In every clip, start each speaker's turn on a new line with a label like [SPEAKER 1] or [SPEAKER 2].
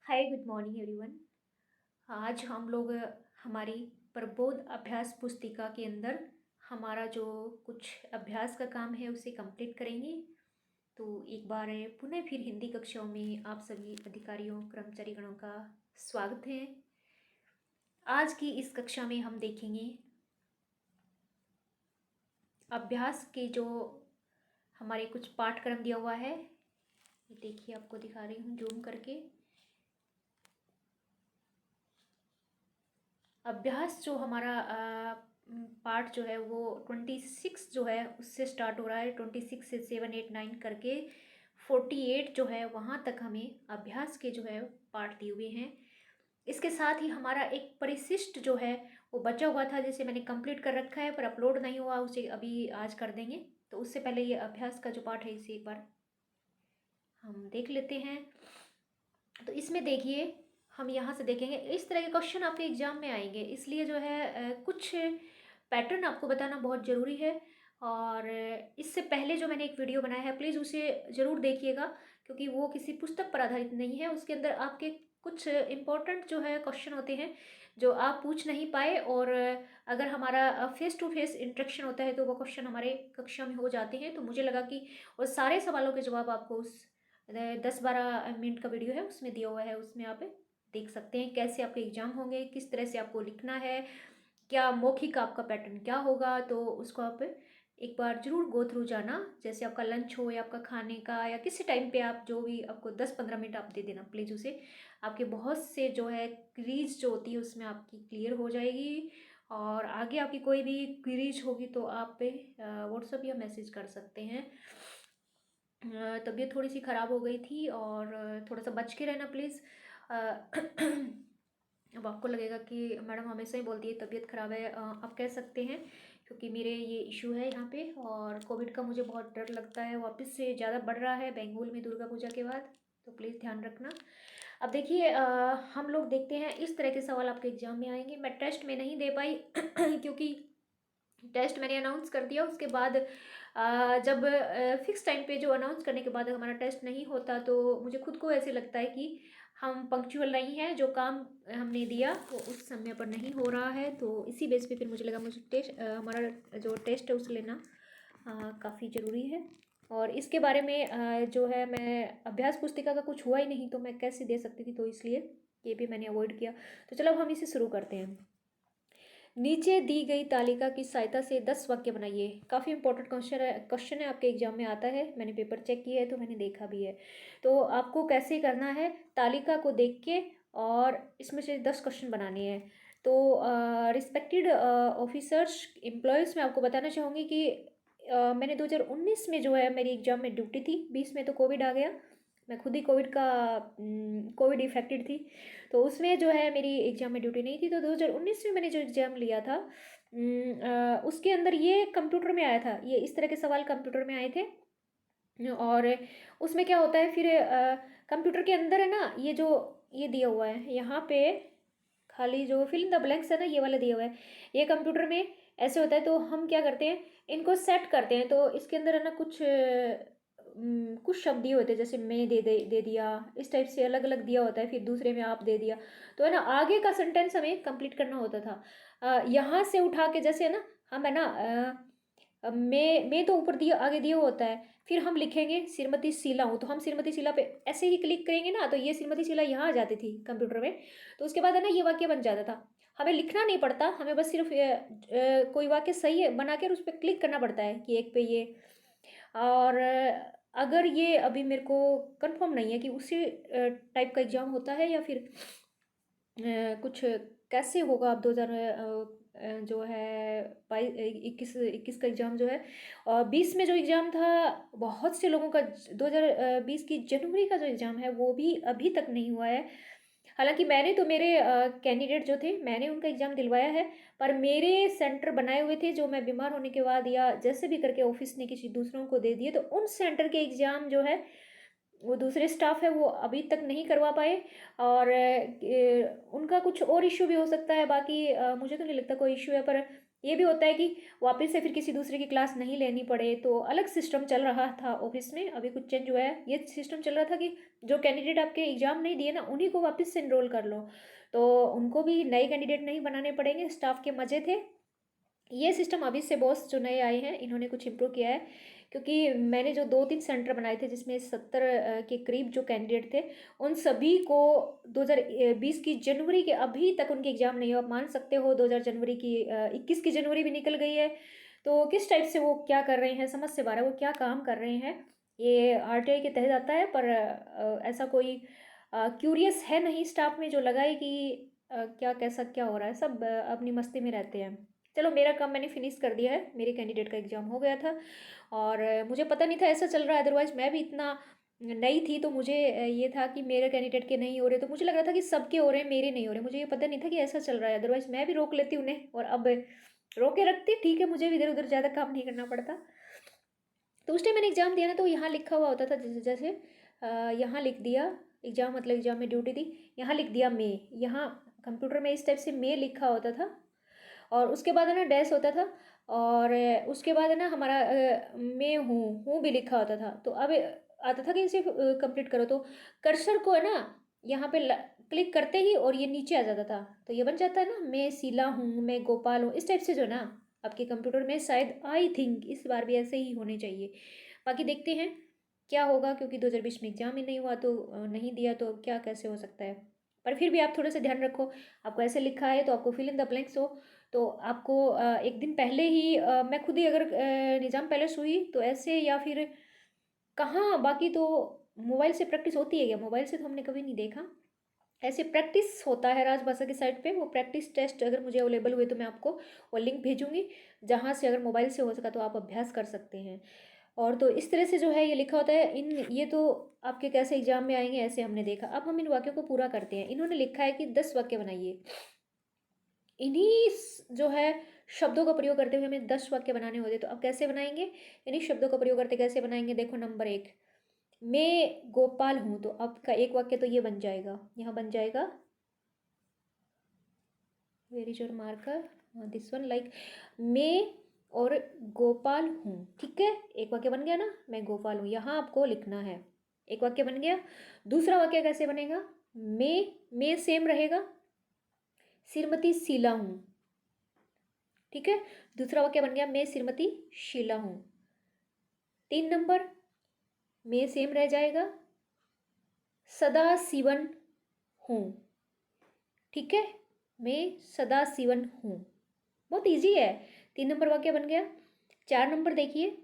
[SPEAKER 1] Hi good morning everyone. आज हम लोग हमारी प्रबोध अभ्यास पुस्तिका के अंदर हमारा जो कुछ अभ्यास का काम है उसे कंप्लीट करेंगे। तो एक बार पुनः फिर हिंदी कक्षाओं में आप सभी अधिकारियों कर्मचारी गणों का स्वागत है। आज की इस कक्षा में हम देखेंगे अभ्यास के जो हमारे कुछ पाठ्यक्रम दिया हुआ है। ये देखिए, आपको दिखा रही हूँ जूम करके। अभ्यास जो हमारा पार्ट जो है वो 26 जो है उससे स्टार्ट हो रहा है। 26 से 7 8 9 करके 48 जो है वहाँ तक हमें अभ्यास के जो है पार्ट दिए हुए हैं। इसके साथ ही हमारा एक परिशिष्ट जो है वो बचा हुआ था, जिसे मैंने कंप्लीट कर रखा है पर अपलोड नहीं हुआ, उसे अभी आज कर देंगे। तो उससे पहले ये अभ्यास का जो पार्ट है इसे एक बार हम देख लेते हैं। तो इसमें देखिए, हम यहाँ से देखेंगे इस तरह के क्वेश्चन आपके एग्जाम में आएंगे, इसलिए जो है कुछ पैटर्न आपको बताना बहुत ज़रूरी है। और इससे पहले जो मैंने एक वीडियो बनाया है प्लीज़ उसे ज़रूर देखिएगा, क्योंकि वो किसी पुस्तक पर आधारित नहीं है। उसके अंदर आपके कुछ इम्पोर्टेंट जो है क्वेश्चन होते हैं जो आप पूछ नहीं पाए, और अगर हमारा फेस टू फेस इंटरेक्शन होता है तो वो क्वेश्चन हमारे कक्षा में हो जाते हैं। तो मुझे लगा कि वो सारे सवालों के जवाब आपको उस 10-12 मिनट का वीडियो है उसमें दिया हुआ है, उसमें आप देख सकते हैं कैसे आपके एग्जाम होंगे, किस तरह से आपको लिखना है, क्या मौखिक आपका पैटर्न क्या होगा। तो उसको आप एक बार जरूर गो थ्रू जाना, जैसे आपका लंच हो या आपका खाने का या किसी टाइम पे आप जो भी आपको 10-15 मिनट आप दे देना प्लीज़ उसे। आपके बहुत से जो है क्रीज जो होती है उसमें आपकी क्लियर हो जाएगी। और आगे आपकी कोई भी क्रीज होगी तो आप पे व्हाट्सअप या मैसेज कर सकते हैं। तबीयत थोड़ी सी ख़राब हो गई थी और थोड़ा सा बच के रहना प्लीज़। अब आपको लगेगा कि मैडम हमेशा ही बोलती है तबीयत ख़राब है, आप कह सकते हैं, क्योंकि मेरे ये इशू है यहाँ पे और कोविड का मुझे बहुत डर लगता है, वापस से ज़्यादा बढ़ रहा है बेंगलुरु में दुर्गा पूजा के बाद। तो प्लीज़ ध्यान रखना। अब देखिए, हम लोग देखते हैं इस तरह के सवाल आपके एग्जाम में आएंगे। मैं टेस्ट में नहीं दे पाई क्योंकि टेस्ट मैंने अनाउंस कर दिया, उसके बाद जब फिक्स टाइम पे जो अनाउंस करने के बाद हमारा टेस्ट नहीं होता तो मुझे खुद को ऐसे लगता है कि हम पंक्चुअल नहीं हैं, जो काम हमने दिया वो उस समय पर नहीं हो रहा है। तो इसी बेस पे फिर मुझे लगा मुझे हमारा जो टेस्ट है उसे लेना काफ़ी ज़रूरी है। और इसके बारे में जो है, मैं अभ्यास पुस्तिका का कुछ हुआ ही नहीं तो मैं कैसे दे सकती थी, तो इसलिए ये भी मैंने अवॉइड किया। तो चलो अब हम इसे शुरू करते हैं। नीचे दी गई तालिका की सहायता से 10 वाक्य बनाइए। काफ़ी इंपॉर्टेंट क्वेश्चन है आपके एग्जाम में आता है, मैंने पेपर चेक किया है तो मैंने देखा भी है। तो आपको कैसे करना है, तालिका को देख के और इसमें से 10 क्वेश्चन बनाने हैं। तो रिस्पेक्टेड ऑफिसर्स एम्प्लॉयज़, मैं आपको बताना चाहूँगी कि मैंने 2019 में जो है मेरी एग्ज़ाम में ड्यूटी थी, 20 में तो कोविड आ गया, मैं खुद ही कोविड इफेक्टेड थी। तो उसमें जो है मेरी एग्ज़ाम में ड्यूटी नहीं थी। तो 2019 में मैंने जो एग्ज़ाम लिया था उसके अंदर ये कंप्यूटर में आया था, ये इस तरह के सवाल कंप्यूटर में आए थे। और उसमें क्या होता है फिर, कंप्यूटर के अंदर है ना, ये जो ये दिया हुआ है यहाँ पे, खाली जो फिल इन द ब्लैंक्स है ना, ये वाला दिया हुआ है, ये कंप्यूटर में ऐसे होता है। तो हम क्या करते हैं, इनको सेट करते हैं। तो इसके अंदर है ना कुछ शब्द दिए होते हैं, जैसे मैं दे दिया, इस टाइप से अलग अलग दिया होता है, फिर दूसरे में आप दे दिया। तो है ना, आगे का सेंटेंस हमें कंप्लीट करना होता था। यहाँ से उठा के, जैसे है ना, हम है ना मैं तो ऊपर दिया आगे दिया होता है, फिर हम लिखेंगे श्रीमती शीला हूँ, तो हम श्रीमती शीला पे ऐसे ही क्लिक करेंगे ना, तो ये श्रीमती शीला यहाँ आ जाती थी कंप्यूटर में। तो उसके बाद है ना ये वाक्य बन जाता था, हमें लिखना नहीं पड़ता, हमें बस सिर्फ कोई वाक्य सही है बना के उस पर क्लिक करना पड़ता है कि एक पे ये। और अगर ये अभी मेरे को कंफर्म नहीं है कि उसी टाइप का एग्ज़ाम होता है या फिर कुछ कैसे होगा। अब 2000 जो है 21 का एग्ज़ाम जो है, और 20 में जो एग्ज़ाम था, बहुत से लोगों का 2020 की जनवरी का जो एग्ज़ाम है वो भी अभी तक नहीं हुआ है। हालांकि मैंने तो मेरे कैंडिडेट जो थे मैंने उनका एग्ज़ाम दिलवाया है, पर मेरे सेंटर बनाए हुए थे जो मैं बीमार होने के बाद या जैसे भी करके ऑफिस ने किसी दूसरों को दे दिए, तो उन सेंटर के एग्ज़ाम जो है वो दूसरे स्टाफ है वो अभी तक नहीं करवा पाए। और उनका कुछ और इश्यू भी हो सकता है, बाकी मुझे तो नहीं लगता कोई इश्यू है। पर ये भी होता है कि वापस से फिर किसी दूसरे की क्लास नहीं लेनी पड़े, तो अलग सिस्टम चल रहा था ऑफिस में। अभी कुछ चेंज हुआ है। ये सिस्टम चल रहा था कि जो कैंडिडेट आपके एग्ज़ाम नहीं दिए ना, उन्हीं को वापस से इनरोल कर लो, तो उनको भी नए कैंडिडेट नहीं बनाने पड़ेंगे। स्टाफ के मज़े थे। ये सिस्टम अभी से बॉस जो नए आए हैं, इन्होंने कुछ इम्प्रूव किया है, क्योंकि मैंने जो 2-3 सेंटर बनाए थे जिसमें 70 के करीब जो कैंडिडेट थे, उन सभी को 2020 की जनवरी के अभी तक उनके एग्ज़ाम नहीं हुआ। आप मान सकते हो 2000 जनवरी की 21 की जनवरी भी निकल गई है। तो किस टाइप से वो क्या कर रहे हैं, समझ से बाहर है, वो क्या काम कर रहे हैं। ये आरटीआई के तहत आता है, पर ऐसा कोई क्यूरियस है नहीं स्टाफ में जो लगाए कि क्या कैसा क्या हो रहा है। सब अपनी मस्ती में रहते हैं। चलो, मेरा काम मैंने फिनिश कर दिया है। मेरे कैंडिडेट का एग्ज़ाम हो गया था, और मुझे पता नहीं था ऐसा चल रहा है। अदरवाइज़ मैं भी इतना नई थी, तो मुझे ये था कि मेरे कैंडिडेट के नहीं हो रहे, तो मुझे लग रहा था कि सबके हो रहे हैं, मेरे नहीं हो रहे। मुझे ये पता नहीं था कि ऐसा चल रहा है। अदरवाइज़ मैं भी रोक लेती उन्हें, और अब रोक के रखती। ठीक है, मुझे भी इधर उधर ज़्यादा काम नहीं करना पड़ता। तो उस टाइम मैंने एग्ज़ाम दिया ना, तो यहाँ लिखा हुआ होता था, जैसे जैसे यहाँ लिख दिया एग्ज़ाम, मतलब एग्ज़ाम में ड्यूटी दी, यहाँ लिख दिया मे। यहाँ कंप्यूटर में इस टाइप से मे लिखा होता था, और उसके बाद है ना डैश होता था, और उसके बाद है ना हमारा मैं हूँ भी लिखा होता था। तो अब आता था कि इसे कंप्लीट करो, तो कर्सर को है ना यहाँ पे क्लिक करते ही और ये नीचे आ जाता था, तो ये बन जाता है ना मैं शीला हूँ, मैं गोपाल हूँ। इस टाइप से जो ना आपके कंप्यूटर में शायद आई थिंक इस बार भी ऐसे ही होने चाहिए। बाकी देखते हैं क्या होगा, क्योंकि 2020 में एग्जाम ही नहीं हुआ, तो नहीं दिया तो क्या कैसे हो सकता है। पर फिर भी आप थोड़ा सा ध्यान रखो। आपको ऐसे लिखा है तो आपको फिल इन द ब्लैंक्स हो, तो आपको एक दिन पहले ही मैं खुद ही अगर निज़ाम पैलेस हुई तो ऐसे, या फिर कहाँ, बाकी तो मोबाइल से प्रैक्टिस होती है क्या? मोबाइल से तो हमने कभी नहीं देखा। ऐसे प्रैक्टिस होता है राजभाषा की साइट पे। वो प्रैक्टिस टेस्ट अगर मुझे अवेलेबल हुए तो मैं आपको वो लिंक भेजूंगी, जहाँ से अगर मोबाइल से हो सका तो आप अभ्यास कर सकते हैं। और तो इस तरह से जो है ये लिखा होता है। इन ये तो आपके कैसे एग्जाम में आएंगे ऐसे हमने देखा। अब हम इन वाक्यों को पूरा करते हैं। इन्होंने लिखा है कि 10 वाक्य बनाइए। इन्हीं जो है शब्दों का प्रयोग करते हुए हमें 10 वाक्य बनाने होते, तो अब कैसे बनाएंगे? इन्हीं शब्दों का प्रयोग करते कैसे बनाएंगे? देखो, नंबर 1, मैं गोपाल हूँ, तो आपका एक वाक्य तो ये बन जाएगा, यहाँ बन जाएगा where is your marker, this one, like मैं और गोपाल हूँ। ठीक है, एक वाक्य बन गया ना, मैं गोपाल हूँ, यहाँ आपको लिखना है। एक वाक्य बन गया। दूसरा वाक्य कैसे बनेगा? मैं सेम रहेगा, श्रीमती शीला हूँ। ठीक है, दूसरा वाक्य बन गया, मैं श्रीमती शीला हूँ। 3 नंबर, मैं सेम रह जाएगा, सदा शिवन हूँ। ठीक है, मैं सदा शिवन हूँ। बहुत इजी है। 3 नंबर वाक्य बन गया। 4 नंबर देखिए,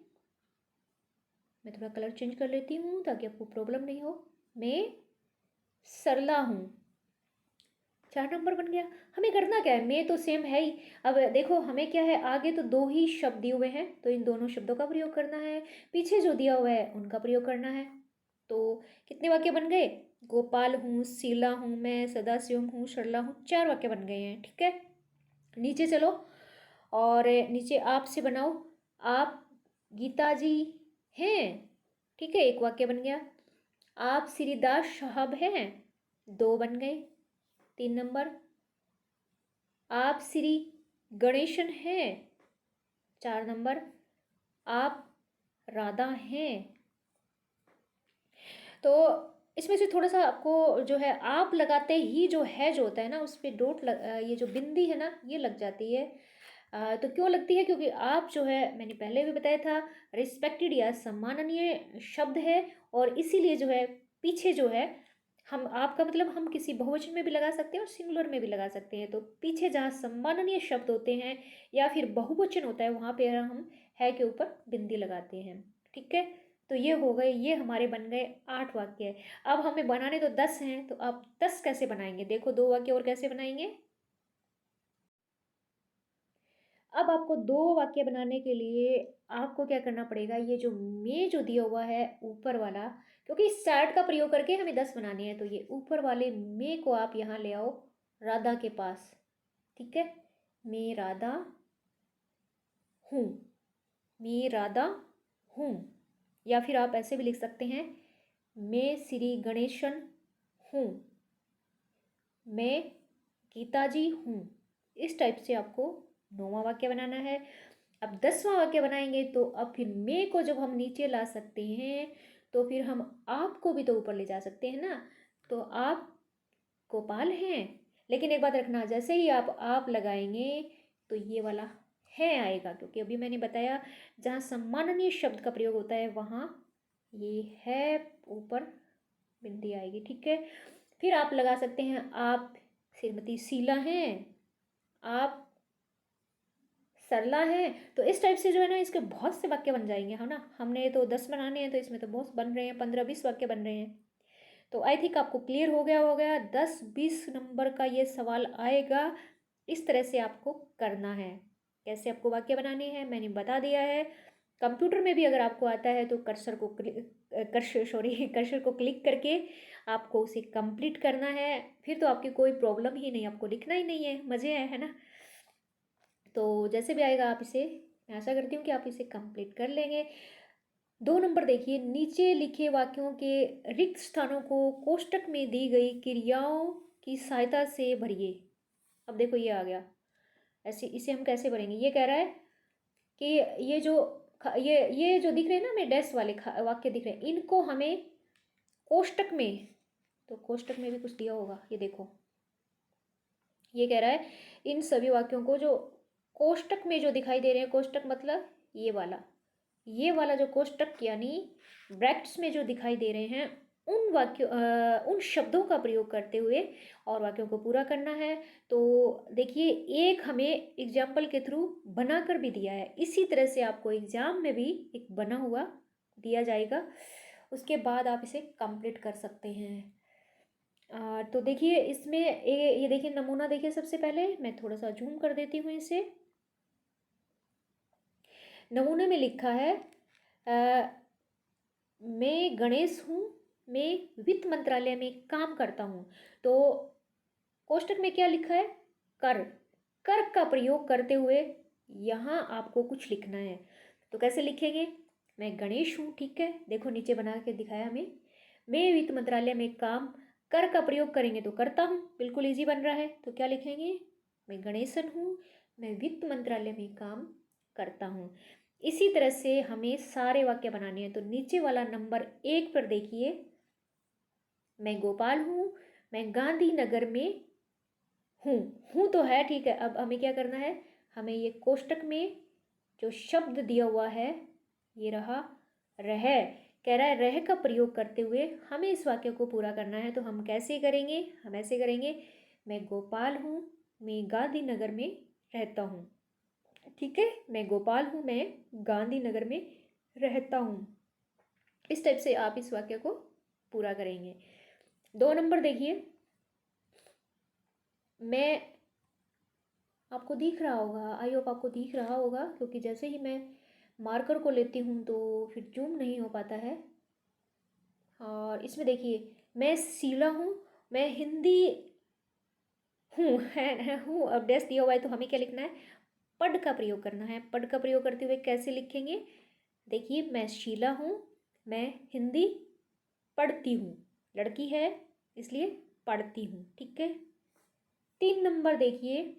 [SPEAKER 1] मैं थोड़ा कलर चेंज कर लेती हूँ ताकि आपको प्रॉब्लम नहीं हो। मैं सरला हूँ। 4 नंबर बन गया। हमें करना क्या है? मैं तो सेम है ही। अब देखो, हमें क्या है, आगे तो 2 ही शब्द दिए हुए हैं, तो इन दोनों शब्दों का प्रयोग करना है। पीछे जो दिया हुआ है उनका प्रयोग करना है। तो कितने वाक्य बन गए? गोपाल हूँ, शीला हूँ, मैं सदाशिवम हूँ, सरला हूँ। 4 वाक्य बन गए हैं। ठीक है, नीचे चलो, और नीचे आप से बनाओ। आप गीता जी हैं। ठीक है, एक वाक्य बन गया। आप श्रीदास साहब हैं, 2 बन गए। 3 नंबर, आप श्री गणेशन हैं। 4 नंबर, आप राधा हैं। तो इसमें से थोड़ा सा आपको जो है, आप लगाते ही जो है जो होता है ना, उस पर ये जो बिंदी है ना, ये लग जाती है। तो क्यों लगती है? क्योंकि आप जो है, मैंने पहले भी बताया था, रिस्पेक्टेड या सम्माननीय शब्द है, और इसीलिए जो है पीछे जो है, हम आपका मतलब हम किसी बहुवचन में भी लगा सकते हैं और सिंगुलर में भी लगा सकते हैं। तो पीछे जहाँ सम्माननीय शब्द होते हैं या फिर बहुवचन होता है, वहाँ पे हम है के ऊपर बिंदी लगाते हैं। ठीक है, तो ये हो गए, ये हमारे बन गए 8 वाक्य। अब हमें बनाने तो 10 हैं, तो आप 10 कैसे बनाएंगे? देखो, 2 वाक्य और कैसे बनाएंगे। अब आपको 2 वाक्य बनाने के लिए आपको क्या करना पड़ेगा? ये जो मैं जो दिया हुआ है ऊपर वाला, क्योंकि इस चार्ट का प्रयोग करके हमें 10 बनाने हैं, तो ये ऊपर वाले मैं को आप यहाँ ले आओ राधा के पास। ठीक है, मैं राधा हूँ, मैं राधा हूँ। या फिर आप ऐसे भी लिख सकते हैं, मैं श्री गणेशन हूँ, मैं गीता जी हूँ। इस टाइप से आपको 9वां वाक्य बनाना है। अब 10वां वाक्य बनाएंगे तो अब फिर मैं को जब हम नीचे ला सकते हैं तो फिर हम आपको भी तो ऊपर ले जा सकते हैं ना। तो आप गोपाल हैं, लेकिन एक बात रखना, जैसे ही आप लगाएंगे तो ये वाला है आएगा, क्योंकि अभी मैंने बताया जहाँ सम्माननीय शब्द का प्रयोग होता है वहाँ ये है ऊपर बिंदी आएगी, ठीक है। फिर आप लगा सकते हैं आप श्रीमती शीला हैं, आप सरला है। तो इस टाइप से जो है ना इसके बहुत से वाक्य बन जाएंगे, है ना। हमने तो 10 बनाने हैं तो इसमें तो बहुत बन रहे हैं, 15-20 वाक्य बन रहे हैं। तो आई थिंक आपको क्लियर हो गया होगा। 10-20 नंबर का ये सवाल आएगा, इस तरह से आपको करना है। कैसे आपको वाक्य बनाने हैं मैंने बता दिया है। कंप्यूटर में भी अगर आपको आता है तो कर्सर को क्लिक करके आपको उसे कंप्लीट करना है, फिर तो आपकी कोई प्रॉब्लम ही नहीं, आपको लिखना ही नहीं है, मज़े है ना। तो जैसे भी आएगा आप इसे, मैं आशा करती हूँ कि आप इसे कंप्लीट कर लेंगे। 2 नंबर देखिए, नीचे लिखे वाक्यों के रिक्त स्थानों को कोष्टक में दी गई क्रियाओं की सहायता से भरिए। अब देखो ये आ गया, ऐसे इसे हम कैसे भरेंगे। ये कह रहा है कि ये जो दिख रहे हैं ना हमें डैश वाले वाक्य दिख रहे हैं, इनको हमें कोष्टक में, तो कोष्टक में भी कुछ दिया होगा, ये देखो ये कह रहा है इन सभी वाक्यों को जो कोष्टक में जो दिखाई दे रहे हैं, कोष्टक मतलब ये वाला जो कोष्टक यानी ब्रैकेट्स में जो दिखाई दे रहे हैं, उन शब्दों का प्रयोग करते हुए और वाक्यों को पूरा करना है। तो देखिए एक हमें एग्जाम्पल के थ्रू बनाकर भी दिया है, इसी तरह से आपको एग्जाम में भी एक बना हुआ दिया जाएगा, उसके बाद आप इसे कंप्लीट कर सकते हैं। तो देखिए इसमें ये देखिए नमूना, देखिए सबसे पहले मैं थोड़ा सा जूम कर देती हूँ इसे। नमूने में लिखा है मैं गणेश हूँ, मैं वित्त मंत्रालय में काम करता हूँ। तो कोष्टक में क्या लिखा है, कर, कर का प्रयोग करते हुए यहाँ आपको कुछ लिखना है। तो कैसे लिखेंगे, मैं गणेश हूँ, ठीक है, देखो नीचे बना के दिखाया हमें, मैं वित्त मंत्रालय में काम, कर का प्रयोग करेंगे तो करता हूँ, बिल्कुल इजी बन रहा है। तो क्या लिखेंगे, मैं गणेशन हूँ, मैं वित्त मंत्रालय में काम करता हूँ। इसी तरह से हमें सारे वाक्य बनाने हैं। तो नीचे वाला नंबर 1 पर देखिए, मैं गोपाल हूँ, मैं गांधीनगर में हूँ तो है, ठीक है। अब हमें क्या करना है, हमें ये कोष्टक में जो शब्द दिया हुआ है ये रहा रह, कह रहा है रह का प्रयोग करते हुए हमें इस वाक्य को पूरा करना है। तो हम कैसे करेंगे, हम ऐसे करेंगे, मैं गोपाल हूँ, मैं गांधीनगर में रहता हूँ, ठीक है, मैं गोपाल हूँ, मैं गांधीनगर में रहता हूँ। इस टाइप से आप इस वाक्य को पूरा करेंगे। 2 नंबर देखिए, मैं, आपको दिख रहा होगा, आई होप आपको दिख रहा होगा, क्योंकि जैसे ही मैं मार्कर को लेती हूँ तो फिर जूम नहीं हो पाता है। और इसमें देखिए मैं शीला हूँ, मैं हिंदी हूँ हूँ, अब डैश दिया हुआ है तो हमें क्या लिखना है, पढ़ का प्रयोग करना है। पढ़ का प्रयोग करते हुए कैसे लिखेंगे, देखिए मैं शीला हूँ, मैं हिंदी पढ़ती हूँ, लड़की है इसलिए पढ़ती हूँ, ठीक है। 3 नंबर देखिए,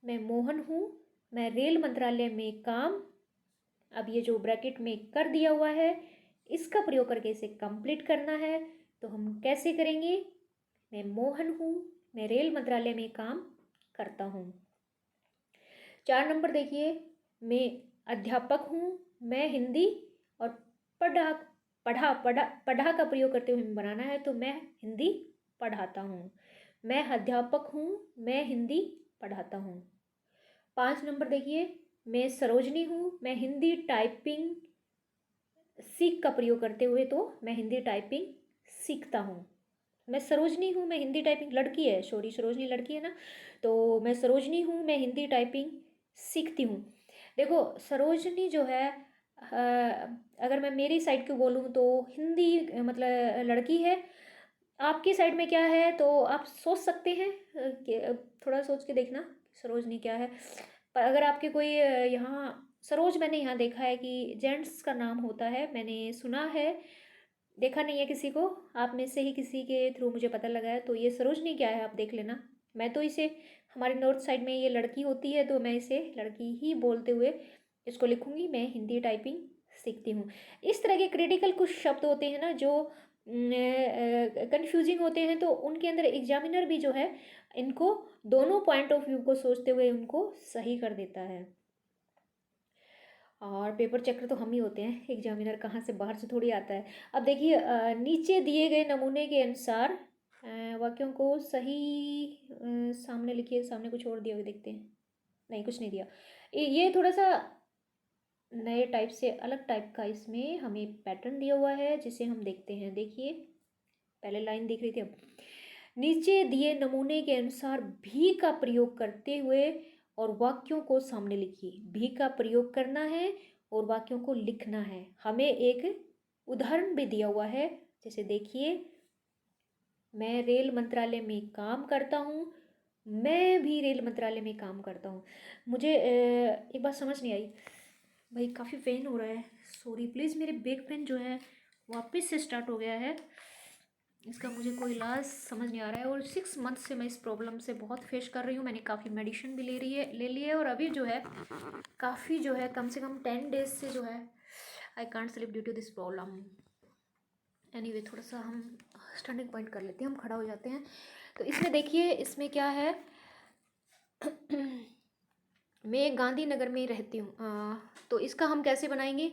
[SPEAKER 1] मैं मोहन हूँ, मैं रेल मंत्रालय में काम, अब ये जो ब्रैकेट में कर दिया हुआ है इसका प्रयोग करके इसे कंप्लीट करना है। तो हम कैसे करेंगे, मैं मोहन हूँ, मैं रेल मंत्रालय में काम करता हूँ। 4 नंबर देखिए, मैं अध्यापक हूँ, मैं हिंदी, और पढ़ा पढ़ा पढ़ा पढ़ा का प्रयोग करते हुए बनाना है, तो मैं हिंदी पढ़ाता हूँ। मैं अध्यापक हूँ, मैं हिंदी पढ़ाता हूँ। 5 नंबर देखिए, मैं सरोजनी हूँ, मैं हिंदी टाइपिंग सीख का प्रयोग करते हुए तो मैं हिंदी टाइपिंग सीखता हूँ। मैं सरोजनी हूँ, मैं हिंदी टाइपिंग, लड़की है, सॉरी सरोजनी लड़की है ना, तो मैं सरोजनी हूँ, मैं हिंदी टाइपिंग सीखती हूँ। देखो सरोजनी जो है, अगर मैं मेरी साइड की बोलूँ तो हिंदी मतलब लड़की है, आपकी साइड में क्या है तो आप सोच सकते हैं कि थोड़ा सोच के देखना सरोजनी क्या है। पर अगर आपके कोई यहाँ सरोज, मैंने यहाँ देखा है कि जेंट्स का नाम होता है, मैंने सुना है, देखा नहीं है किसी को, आप में से ही किसी के थ्रू मुझे पता लगा है। तो ये सरोजनी क्या है आप देख लेना, मैं तो इसे, हमारे नॉर्थ साइड में ये लड़की होती है तो मैं इसे लड़की ही बोलते हुए इसको लिखूंगी। मैं हिंदी टाइपिंग सीखती हूँ। इस तरह के क्रिटिकल कुछ शब्द होते हैं ना जो कंफ्यूजिंग होते हैं, तो उनके अंदर एग्जामिनर भी जो है इनको दोनों पॉइंट ऑफ व्यू को सोचते हुए उनको सही कर देता है। और पेपर चेकर तो हम ही होते हैं, एग्जामिनर कहाँ से बाहर से थोड़ी आता है। अब देखिए नीचे दिए गए नमूने के अनुसार वाक्यों को सही सामने लिखिए। सामने कुछ और दिया हुआ देखते हैं, नहीं कुछ नहीं दिया। ये थोड़ा सा नए टाइप से अलग टाइप का इसमें हमें पैटर्न दिया हुआ है जिसे हम देखते हैं। देखिए पहले लाइन देख रही थी, अब नीचे दिए नमूने के अनुसार भी का प्रयोग करते हुए और वाक्यों को सामने लिखिए। भी का प्रयोग करना है और वाक्यों को लिखना है। हमें एक उदाहरण भी दिया हुआ है, जैसे देखिए मैं रेल मंत्रालय में काम करता हूँ, मैं भी रेल मंत्रालय में काम करता हूँ। मुझे एक बात समझ नहीं आई भाई, काफ़ी पेन हो रहा है, सॉरी प्लीज़। मेरे बैक पेन जो है वापस से स्टार्ट हो गया है, इसका मुझे कोई इलाज समझ नहीं आ रहा है। और 6 मंथ से मैं इस प्रॉब्लम से बहुत फेस कर रही हूँ। मैंने काफ़ी मेडिसिन भी ले ली है, और अभी जो है काफ़ी जो है कम से कम 10 डेज से जो है I can't sleep due to this problem. Anyway थोड़ा सा हम स्टैंडिंग पॉइंट कर लेते हैं, हम खड़ा हो जाते हैं। तो इसमें देखिए इसमें क्या है मैं गांधीनगर में रहती हूँ, तो इसका हम कैसे बनाएंगे।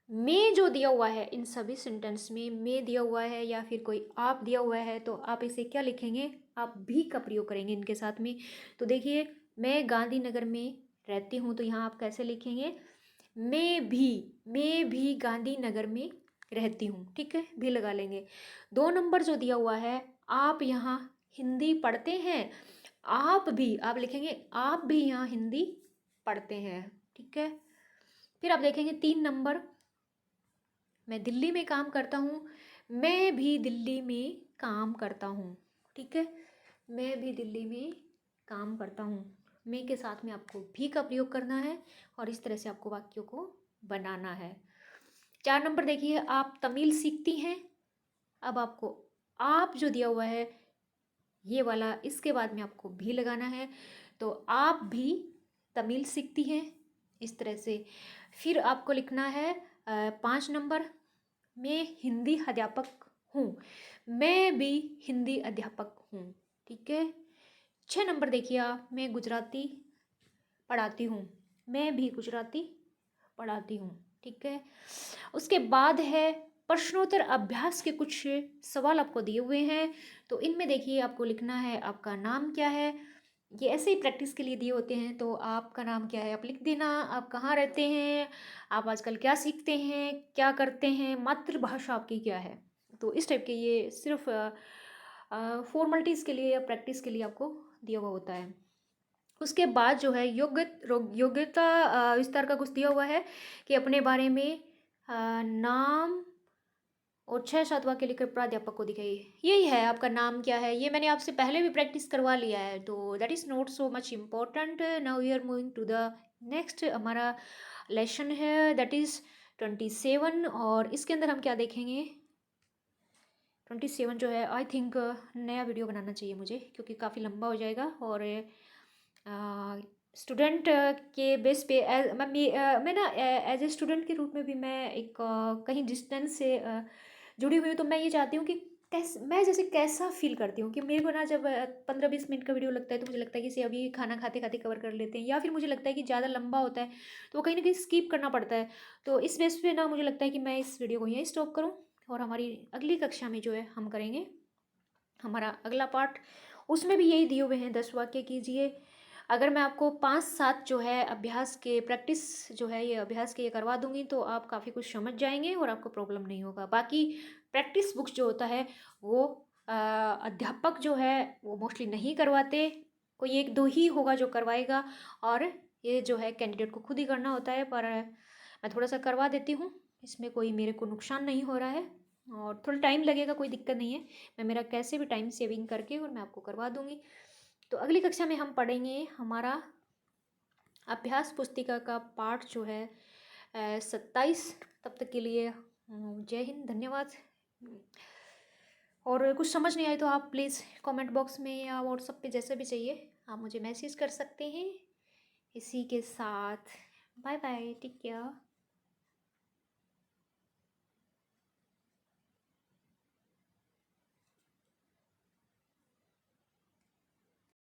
[SPEAKER 1] मैं जो दिया हुआ है इन सभी सेंटेंस में, मैं दिया हुआ है या फिर कोई आप दिया हुआ है, तो आप इसे क्या लिखेंगे, आप भी का प्रयोग करेंगे इनके साथ में। तो देखिए मैं गांधीनगर में रहती हूँ, तो यहाँ आप कैसे लिखेंगे, मैं भी गांधीनगर में रहती हूँ। ठीक है, भी लगा लेंगे। 2 नंबर जो दिया हुआ है, आप यहाँ हिंदी पढ़ते हैं, आप भी, आप लिखेंगे आप भी यहाँ हिंदी पढ़ते हैं। ठीक है, फिर आप देखेंगे 3 नंबर, मैं दिल्ली में काम करता हूँ, मैं भी दिल्ली में काम करता हूँ। ठीक है, मैं भी दिल्ली में काम करता हूँ। मैं के साथ में आपको भी का प्रयोग करना है और इस तरह से आपको वाक्यों को बनाना है। 4 नंबर देखिए, आप तमिल सीखती हैं। अब आपको आप जो दिया हुआ है ये वाला, इसके बाद में आपको भी लगाना है। तो आप भी तमिल सीखती हैं, इस तरह से। फिर आपको लिखना है 5 नंबर, मैं हिंदी अध्यापक हूँ, मैं भी हिंदी अध्यापक हूँ। ठीक है। 6 नंबर देखिए आप, मैं गुजराती पढ़ाती हूँ, मैं भी गुजराती पढ़ाती हूँ। ठीक है। उसके बाद है प्रश्नोत्तर अभ्यास के कुछ सवाल आपको दिए हुए हैं। तो इनमें देखिए आपको लिखना है आपका नाम क्या है। ये ऐसे ही प्रैक्टिस के लिए दिए होते हैं, तो आपका नाम क्या है आप लिख देना, आप कहाँ रहते हैं, आप आजकल क्या सीखते हैं, क्या करते हैं, मातृभाषा आपकी क्या है। तो इस टाइप के ये सिर्फ फॉर्मेलिटीज़ के लिए या प्रैक्टिस के लिए आपको दिया हुआ होता है। उसके बाद जो है योग्यता विस्तार का कुछ दिया हुआ है कि अपने बारे में नाम और 6-7 वाक्य लिखकर प्राध्यापक को दिखाइए। यही है आपका नाम क्या है, ये मैंने आपसे पहले भी प्रैक्टिस करवा लिया है, तो that is not so much important. Now we are moving to the next, हमारा लेसन है दैट इज़ 27। और इसके अंदर हम क्या देखेंगे, 27 जो है आई थिंक नया वीडियो बनाना चाहिए मुझे, क्योंकि काफ़ी लंबा हो जाएगा। और स्टूडेंट के बेस पे मैं ना एज ए स्टूडेंट के रूप में भी मैं एक कहीं डिस्टेंस से जुड़ी हुई हूँ। तो मैं ये चाहती हूँ कि मैं जैसे कैसा फील करती हूँ कि मेरे को ना जब 15-20 मिनट का वीडियो लगता है तो मुझे लगता है कि इसे अभी खाना खाते खाते कवर कर लेते हैं, या फिर मुझे लगता है कि ज़्यादा लंबा होता है तो वो कहीं ना कहीं स्किप करना पड़ता है। तो इस बेस पे ना मुझे लगता है कि मैं इस वीडियो को यहीं स्टॉप करूँ, और हमारी अगली कक्षा में जो है हम करेंगे हमारा अगला पार्ट। उसमें भी यही दिए हुए हैं 10 वाक्य कीजिए। अगर मैं आपको 5-7 जो है अभ्यास के प्रैक्टिस जो है ये अभ्यास के ये करवा दूंगी तो आप काफ़ी कुछ समझ जाएंगे और आपको प्रॉब्लम नहीं होगा। बाकी प्रैक्टिस बुक्स जो होता है वो अध्यापक जो है वो मोस्टली नहीं करवाते, कोई 1-2 ही होगा जो करवाएगा, और ये जो है कैंडिडेट को खुद ही करना होता है। पर मैं थोड़ा सा करवा देती हूँ, इसमें कोई मेरे को नुकसान नहीं हो रहा है, और थोड़ा टाइम लगेगा, कोई दिक्कत नहीं है। मैं मेरा कैसे भी टाइम सेविंग करके और मैं आपको करवा दूँगी। तो अगली कक्षा में हम पढ़ेंगे हमारा अभ्यास पुस्तिका का पाठ जो है 27। तब तक के लिए जय हिंद, धन्यवाद। और कुछ समझ नहीं आए तो आप प्लीज़ कमेंट बॉक्स में या व्हाट्सएप पे जैसे भी चाहिए आप मुझे मैसेज कर सकते हैं। इसी के साथ बाय बाय, टेक केयर।